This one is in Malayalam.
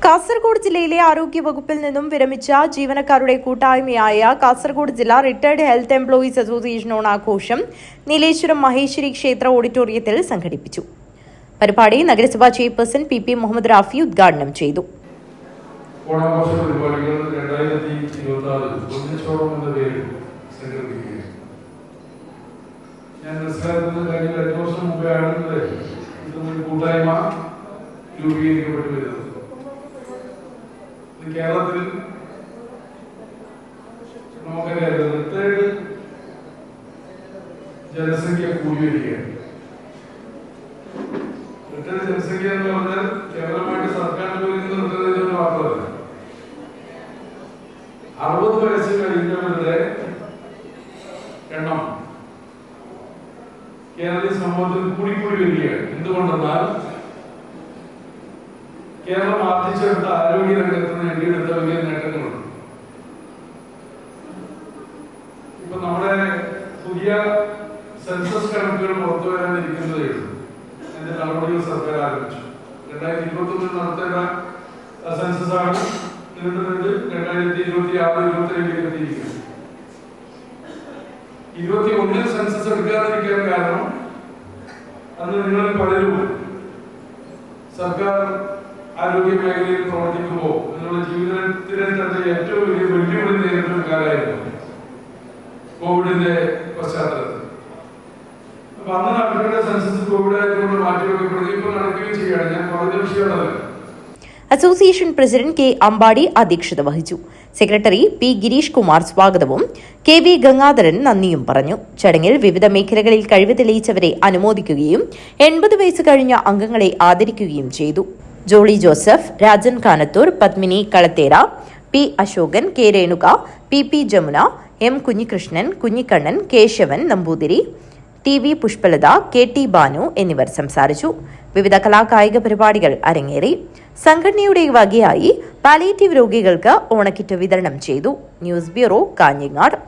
കാസർഗോഡ് ജില്ലയിലെ ആരോഗ്യ വകുപ്പിൽ നിന്നും വിരമിച്ച ജീവനക്കാരുടെ കൂട്ടായ്മയായ കാസർഗോഡ് ജില്ലാ റിട്ടയർഡ് ഹെൽത്ത് എംപ്ലോയീസ് അസോസിയേഷൻ ഓണാഘോഷം നീലേശ്വരം മഹേശ്വരി ക്ഷേത്ര ഓഡിറ്റോറിയത്തിൽ സംഘടിപ്പിച്ചു. പരിപാടി നഗരസഭാ ചെയർപേഴ്സൺ പി മുഹമ്മദ് റാഫി ഉദ്ഘാടനം ചെയ്തു. ഓണാഘോഷ പരിപാടികൾ 2026 ഒന്നിച്ചോളം എന്ന പേരിൽ സംഘടിപ്പിക്കുകയാണ്. ഞാൻ മനസ്സിലാക്കുന്നത് കഴിഞ്ഞ 2 വർഷം മുമ്പെയാണ് ഇതൊരു കൂട്ടായ്മ രൂപീകരിക്കപ്പെട്ടു വരുന്നത്. കേരളത്തിൽ നമുക്കറിയാം, റിട്ടയർഡ് ജനസംഖ്യ കൂടി വരികയാണ്. റിട്ടയർഡ് ജനസംഖ്യ എന്ന് പറഞ്ഞാൽ കേവലമായിട്ട് സർക്കാർ ജോലിയിൽ നിന്ന് റിട്ടയർ ചെയ്തവർ മാത്രമല്ല, 60 വയസ്സ് കഴിഞ്ഞവരുടെ എണ്ണം കേരളീയ സമൂഹത്തിൽ കൂടിക്കൂടി വരികയാണ്. എന്തുകൊണ്ടെന്നാൽ കേരളം ആർജിച്ചെടുത്ത ആരോഗ്യ രംഗത്ത് നേടിയെടുത്ത വലിയ നേട്ടങ്ങളുണ്ട്. ഇപ്പൊ നമ്മുടെ പുതിയ സെൻസസ് കണക്കുകൾ പുറത്തു വരാനിരിക്കുന്നതേ ഉള്ളൂ. അതിന്റെ നടപടികൾ സർക്കാർ ആരംഭിച്ചു. 2021 നടത്തേണ്ട സെൻസസ് ആണ് 2026-27 എത്തിയിരിക്കുന്നത്. 21 സെൻസസ് എടുക്കാതിരിക്കാൻ കാരണം അന്ന് നിങ്ങൾ പലരും സർക്കാർ ആരോഗ്യ മേഖലയിൽ പ്രവർത്തിക്കുമ്പോൾ നിങ്ങളുടെ ജീവിതത്തിലെ തന്നെ ഏറ്റവും വലിയ വെല്ലുവിളി നേരിട്ട ഒരു കാലമായിരുന്നു കോവിഡിന്റെ പശ്ചാത്തലത്തിൽ. അപ്പൊ അന്ന് നടക്കേണ്ട സെൻസസ് കോവിഡ് ആയതുകൊണ്ട് മാറ്റിവെക്കപ്പെടുകയും ഇപ്പോൾ നടക്കുകയും ചെയ്യുകയാണ്. ഞാൻ പറഞ്ഞ വിഷയമുള്ളത്. അസോസിയേഷൻ പ്രസിഡന്റ് കെ അമ്പാടി അധ്യക്ഷത വഹിച്ചു. സെക്രട്ടറി പി ഗിരീഷ് കുമാർ സ്വാഗതവും KV ഗംഗാധരൻ നന്ദിയും പറഞ്ഞു. ചടങ്ങിൽ വിവിധ മേഖലകളിൽ കഴിവ് തെളിയിച്ചവരെ അനുമോദിക്കുകയും 80 വയസ്സ് കഴിഞ്ഞ അംഗങ്ങളെ ആദരിക്കുകയും ചെയ്തു. Jolly Joseph, Rajan Kanathur, Padmini Kalathera, P Ashokan, K Renuka, PP Jamuna, M Kunhikrishnan, Kunhikannan, Keshavan Namboothiri, TV Pushpalatha, KT Banu എന്നിവർ സംസാരിച്ചു. വിവിധ കലാകായിക പരിപാടികൾ അരങ്ങേറി. സംഘടനയുടെ വകയായി പാലിയേറ്റീവ് രോഗികൾക്ക് ഓണക്കിറ്റ് വിതരണം ചെയ്തു. News bureau, Kanhangad.